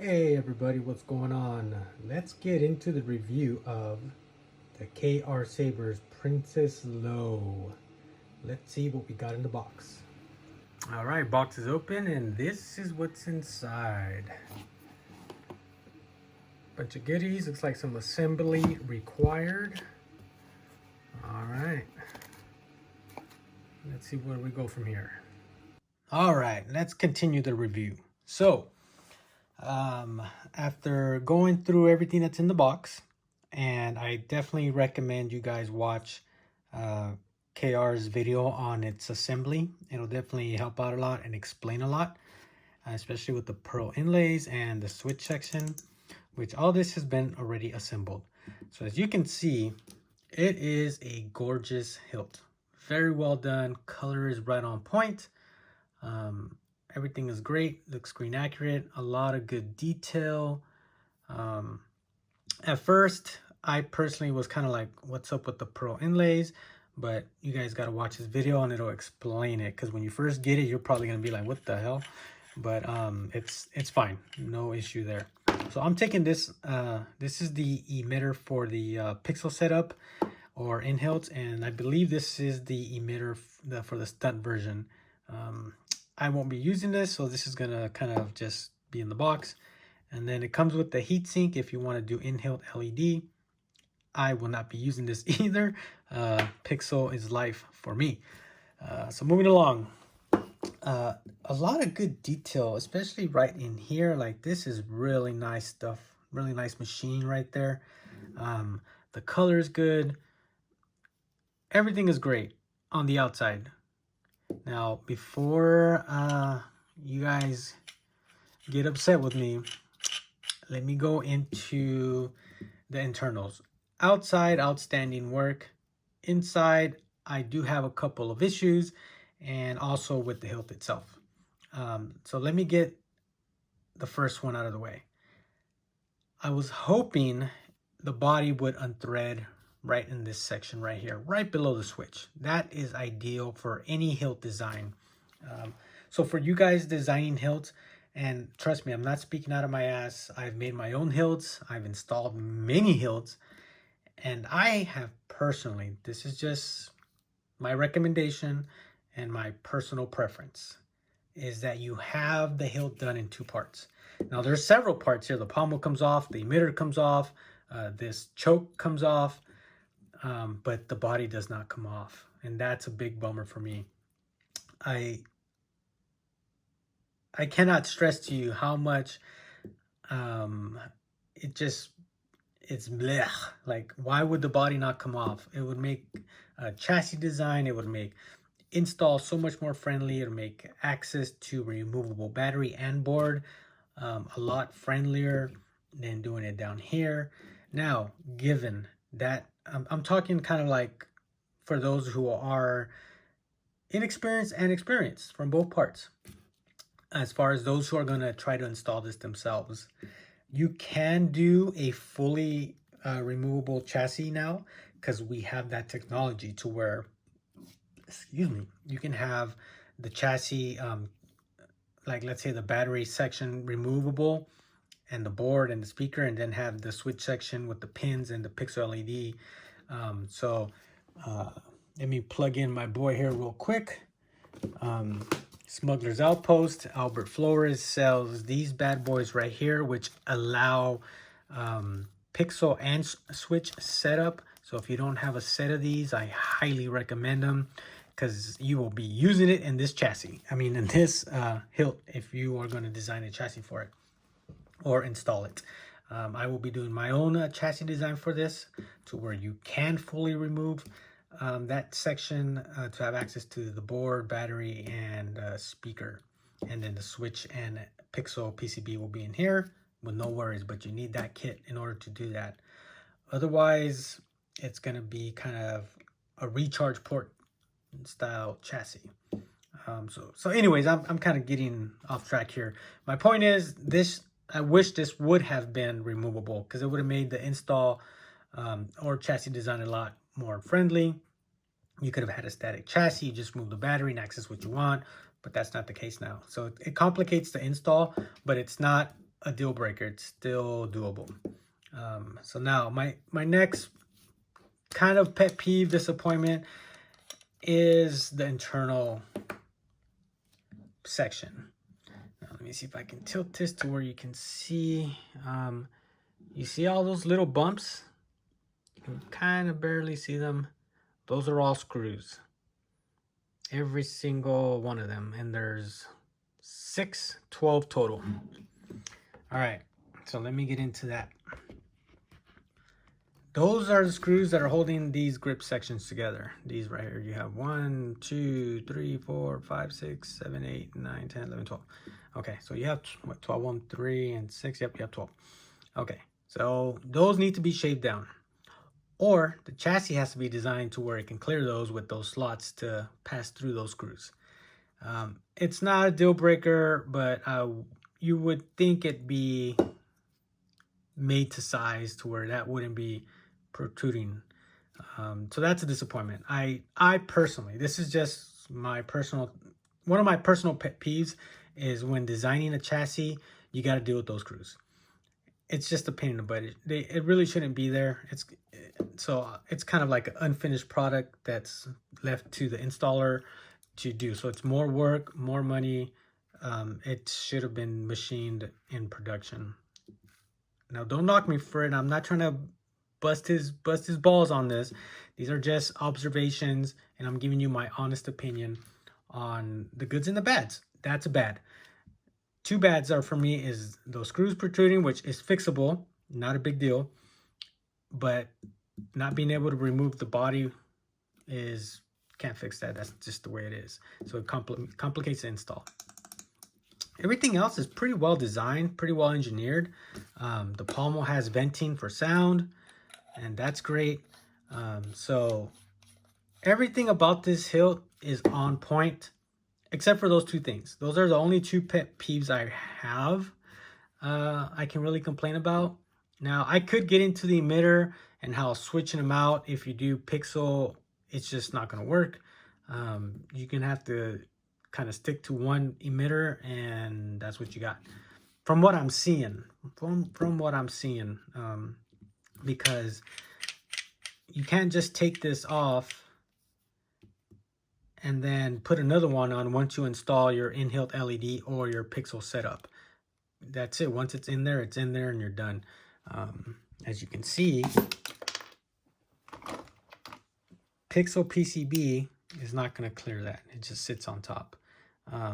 Hey everybody, what's going on? Let's get into the review of the KR Sabers Princess Low. Let's see what we got in the box. Alright, box is open and this is what's inside. Bunch of goodies, looks like some assembly required. Alright, let's see where we go from here. Alright, let's continue the review. So, after going through everything that's in the box, and I definitely recommend you guys watch KR's video on its assembly. It'll definitely help out a lot and explain a lot, especially with the pearl inlays and the switch section, which all this has been already assembled. So as you can see, it is a gorgeous hilt. Very well done. Color is right on point. Everything is great, looks screen accurate, a lot of good detail. At first, I personally was kind of like, what's up with the pearl inlays? But you guys got to watch this video and it'll explain it. Because when you first get it, you're probably going to be like, what the hell? But it's fine. No issue there. So I'm taking this. This is the emitter for the pixel setup or in Hilt. And I believe this is the emitter for the stunt version. I won't be using this, so this is gonna kind of just be in the box. And then it comes with the heatsink if you want to do in-Hilt LED. I will not be using this either. Pixel is life for me. So moving along, a lot of good detail, especially right in here. Like, this is really nice stuff, really nice machine right there. The color is good. Everything is great on the outside. Now, before you guys get upset with me, let me go into the internals. Outside, outstanding work. Inside, I do have a couple of issues, and also with the hilt itself. So let me get the first one out of the way. I was hoping the body would unthread right in this section right here, right below the switch. That is ideal for any hilt design. So for you guys designing hilts, and trust me, I'm not speaking out of my ass. I've made my own hilts. I've installed many hilts. And I have personally, this is just my recommendation and my personal preference, is that you have the hilt done in two parts. Now there's several parts here. The pommel comes off, the emitter comes off, this choke comes off. But the body does not come off, and that's a big bummer for me. I cannot stress to you how much it's blech. Like, why would the body not come off? It would make chassis design, it would make install so much more friendly. It would make access to removable battery and board a lot friendlier than doing it down here. Now, given that I'm talking kind of like for those who are inexperienced and experienced from both parts. As far as those who are going to try to install this themselves, you can do a fully removable chassis now, because we have that technology to where, excuse me, you can have the chassis, like let's say the battery section removable, and the board and the speaker, and then have the switch section with the pins and the pixel LED. Let me plug in my boy here real quick. Smuggler's Outpost, Albert Flores sells these bad boys right here, which allow pixel and switch setup. So if you don't have a set of these, I highly recommend them, because you will be using it in this chassis. I mean, in this hilt, if you are going to design a chassis for it or install it. I will be doing my own chassis design for this, to where you can fully remove that section to have access to the board, battery, and speaker. And then the switch and pixel PCB will be in here with no worries, but you need that kit in order to do that. Otherwise, it's going to be kind of a recharge port style chassis. So anyways, I'm kind of getting off track here. My point is, I wish this would have been removable, because it would have made the install or chassis design a lot more friendly. You could have had a static chassis, you just move the battery and access what you want, but that's not the case now. So it complicates the install, but it's not a deal breaker. It's still doable. So now my next kind of pet peeve disappointment is the internal section. Now let me see if I can tilt this to where you can see. You see all those little bumps? You can kind of barely see them. Those are all screws. Every single one of them. And there's 12 total. All right, so let me get into that. Those are the screws that are holding these grip sections together. These right here. You have 1, 2, 3, 4, 5, 6, 7, 8, 9, 10, 11, 12. Okay, so you have what, 12, 1, 3, and 6. Yep, you have 12. Okay, so those need to be shaved down. Or the chassis has to be designed to where it can clear those with those slots to pass through those screws. It's not a deal breaker, but you would think it'd be made to size to where that wouldn't be protruding. So that's a disappointment. I personally, this is just my personal, one of my personal pet peeves is when designing a chassis, you got to deal with those screws. It's just a pain in the butt. It really shouldn't be there. It's kind of like an unfinished product that's left to the installer to do. So it's more work, more money. It should have been machined in production. Now, don't knock me for it. I'm not trying to bust his balls on this. These are just observations, and I'm giving you my honest opinion on the goods and the bads. That's a bad. Two bads are for me is those screws protruding, which is fixable, not a big deal, but not being able to remove the body can't fix that. That's just the way it is. So it complicates the install. Everything else is pretty well designed, pretty well engineered. The pommel has venting for sound, and that's great. So everything about this hilt is on point, except for those two things. Those are the only two pet peeves I have. I can really complain about. Now, I could get into the emitter and how switching them out, if you do pixel, it's just not going to work. You're going to have to kind of stick to one emitter, and that's what you got. From what I'm seeing, from what I'm seeing, because you can't just take this off and then put another one on once you install your in-Hilt LED or your pixel setup. That's it. Once it's in there, and you're done. As you can see, pixel PCB is not going to clear that. It just sits on top.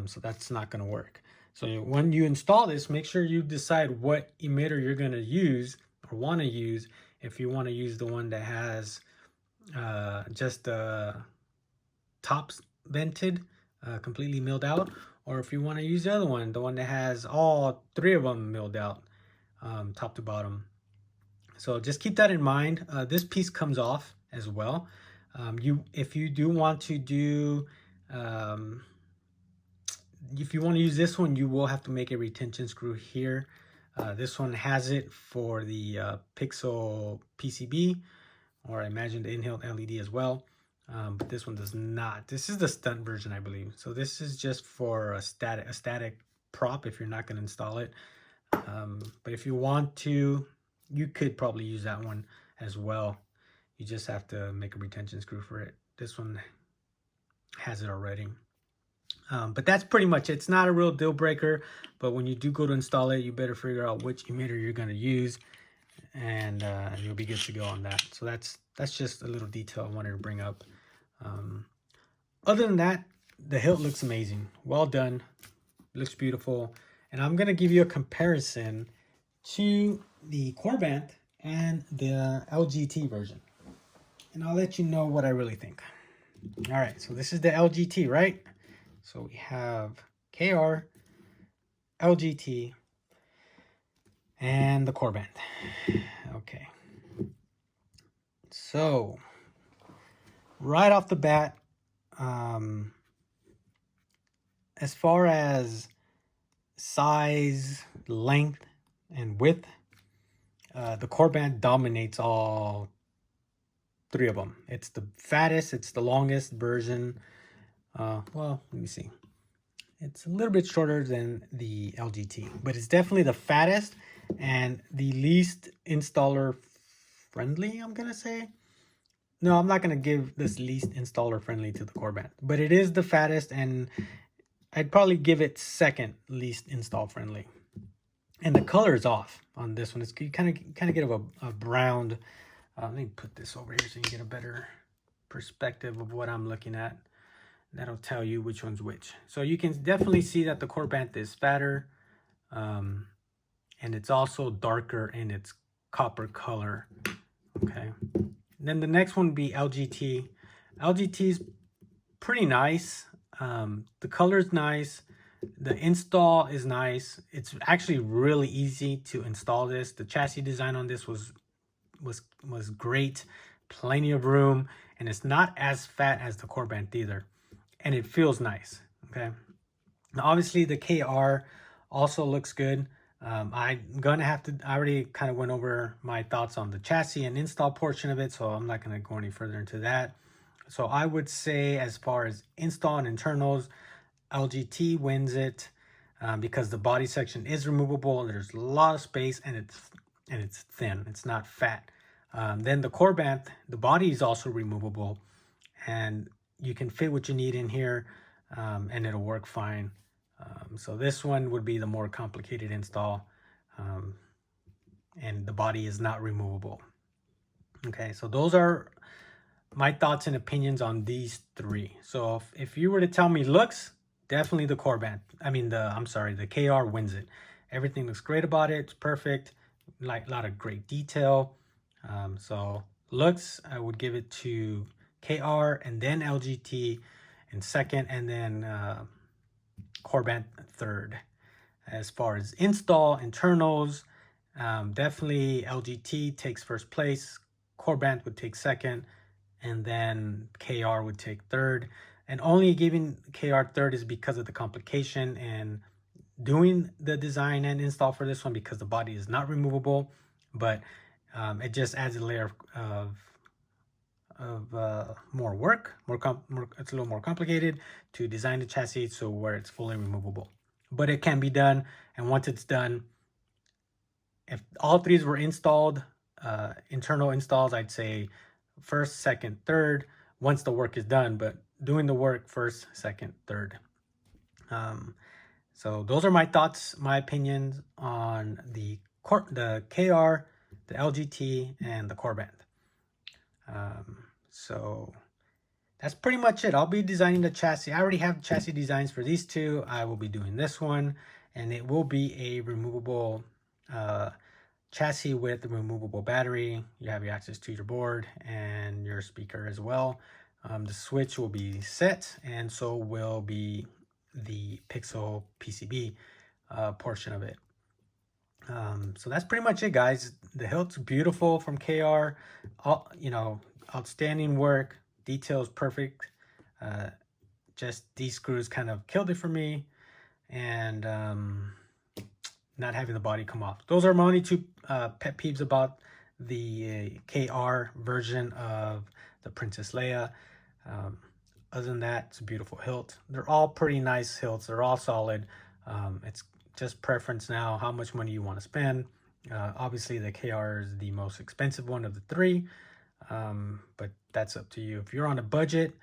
So that's not going to work. So when you install this, make sure you decide what emitter you're going to use or want to use. If you want to use the one that has just the tops vented, completely milled out, or if you want to use the other one, the one that has all three of them milled out, top to bottom. So just keep that in mind. This piece comes off as well. If you do want to do, if you want to use this one, you will have to make a retention screw here. This one has it for the pixel PCB, or I imagine the in-Hilt LED as well. But this one does not. This is the stunt version, I believe. So this is just for a static prop if you're not going to install it. But if you want to, you could probably use that one as well. You just have to make a retention screw for it. This one has it already. But that's pretty much it. It's not a real deal breaker, but when you do go to install it, you better figure out which emitter you're going to use, and you'll be good to go on that. So that's just a little detail I wanted to bring up. Other than that, the hilt looks amazing. Well done. Looks beautiful. And I'm going to give you a comparison to the Korbanth and the LGT version. And I'll let you know what I really think. All right, so this is the LGT, right? So we have KR, LGT, and the Korbanth. Okay. So, right off the bat, as far as size, length, and width, the Korbanth dominates all three of them. It's the fattest, it's the longest version. Well, let me see. It's a little bit shorter than the LGT, but it's definitely the fattest and the least installer friendly, I'm gonna say. No, I'm not gonna give this least installer friendly to the Korbanth, but it is the fattest, and I'd probably give it second least install friendly. And the color is off on this one. It's kind of get a browned. Let me put this over here so you get a better perspective of what I'm looking at. That'll tell you which one's which. So you can definitely see that the Korbanth is fatter, and it's also darker in its copper color. Okay. And then the next one would be LGT. LGT is pretty nice. The color is nice. The install is nice. It's actually really easy to install this. The chassis design on this was great. Plenty of room, and it's not as fat as the Korbanth either. And it feels nice. Okay. Now, obviously, the KR also looks good. I'm gonna have to. I already kind of went over my thoughts on the chassis and install portion of it, so I'm not gonna go any further into that. So I would say, as far as install and internals, LGT wins it because the body section is removable. There's a lot of space, and it's thin. It's not fat. Then the Korbanth, the body is also removable, and you can fit what you need in here, and it'll work fine. So this one would be the more complicated install, and the body is not removable. Okay, so those are my thoughts and opinions on these three. So if you were to tell me looks, definitely the Korbanth. The KR wins it. Everything looks great about it. It's perfect. Like a lot of great detail. So looks, I would give it to KR and then LGT in second, and then Korbanth third. As far as install, internals, definitely LGT takes first place. Korbanth would take second, and then KR would take third. And only giving KR third is because of the complication and doing the design and install for this one, because the body is not removable, but it just adds a layer of more work. It's a little more complicated to design the chassis so where it's fully removable, but it can be done. And once it's done, if all threes were installed, internal installs, I'd say first, second, third once the work is done, but doing the work first, second, third. So those are my thoughts, my opinions on the KR, the LGT, and the Korbanth. So that's pretty much it. I'll be designing the chassis. I already have chassis designs for these two. I will be doing this one, and it will be a removable chassis with a removable battery. You have your access to your board and your speaker as well. The switch will be set, and so will be the Pixel PCB portion of it. So that's pretty much it, guys. The Hilt's beautiful from KR. Outstanding work. Details perfect. Just these screws kind of killed it for me, and not having the body come off. Those are my only two pet peeves about the KR version of the Princess Leia. Other than that, it's a beautiful hilt. They're all pretty nice hilts. They're all solid. It's just preference now, how much money you want to spend. Obviously, the KR is the most expensive one of the three, but that's up to you. If you're on a budget,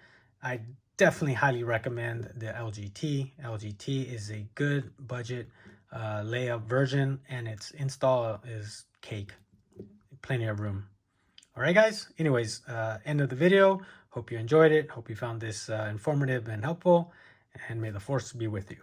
I definitely highly recommend the LGT. LGT is a good budget Leia version, and its install is cake. Plenty of room. All right, guys. Anyways, end of the video. Hope you enjoyed it. Hope you found this informative and helpful, and may the force be with you.